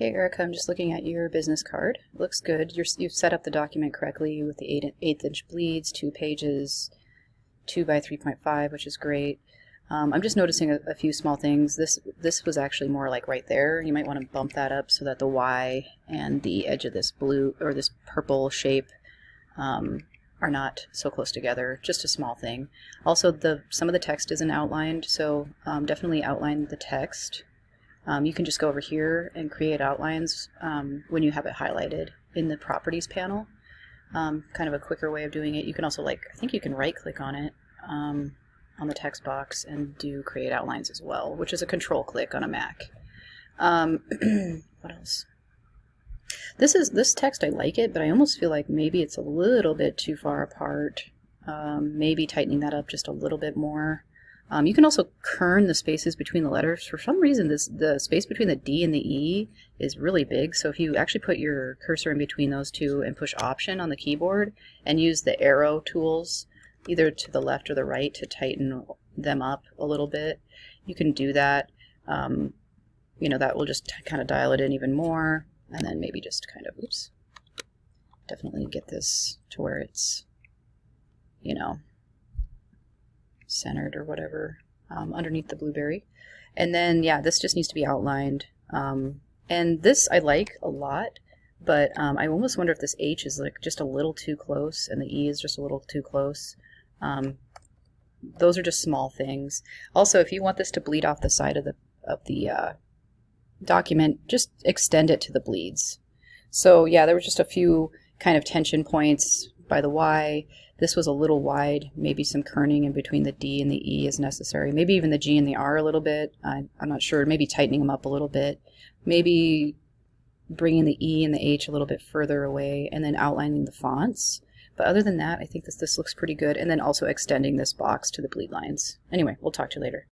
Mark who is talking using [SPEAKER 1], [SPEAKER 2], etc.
[SPEAKER 1] Hey Erica, I'm just looking at your business card. It looks good. You've set up the document correctly with the 8-inch bleeds, 2 pages, 2 by 3.5, which is great. I'm just noticing a few small things. This was actually more like right there. You might want to bump that up so that the Y and the edge of this blue or this purple shape are not so close together. Just a small thing. Also, some of the text isn't outlined, so definitely outline the text. You can just go over here and create outlines when you have it highlighted in the properties panel. Kind of a quicker way of doing it. You can also I think you can right click on it on the text box and do create outlines as well, which is a control click on a Mac. What else? This text, I like it, but I almost feel like maybe it's a little bit too far apart. Maybe tightening that up just a little bit more. You can also kern the spaces between the letters. For some reason, the space between the D and the E is really big. So if you actually put your cursor in between those two and push Option on the keyboard and use the arrow tools, either to the left or the right, to tighten them up a little bit, you can do that. That will just kind of dial it in even more. And then maybe just kind of, definitely get this to where it's, centered or whatever underneath the blueberry. And then this just needs to be outlined, and this I like a lot, but I almost wonder if this H is like just a little too close and the E is just a little too close. Those are just small things. Also, if you want this to bleed off the side of the document, just extend it to the bleeds. So there were just a few kind of tension points by the Y. This was a little wide. Maybe some kerning in between the D and the E is necessary. Maybe even the G and the R a little bit. I'm not sure. Maybe tightening them up a little bit. Maybe bringing the E and the H a little bit further away and then outlining the fonts. But other than that, I think this looks pretty good. And then also extending this box to the bleed lines. Anyway, we'll talk to you later.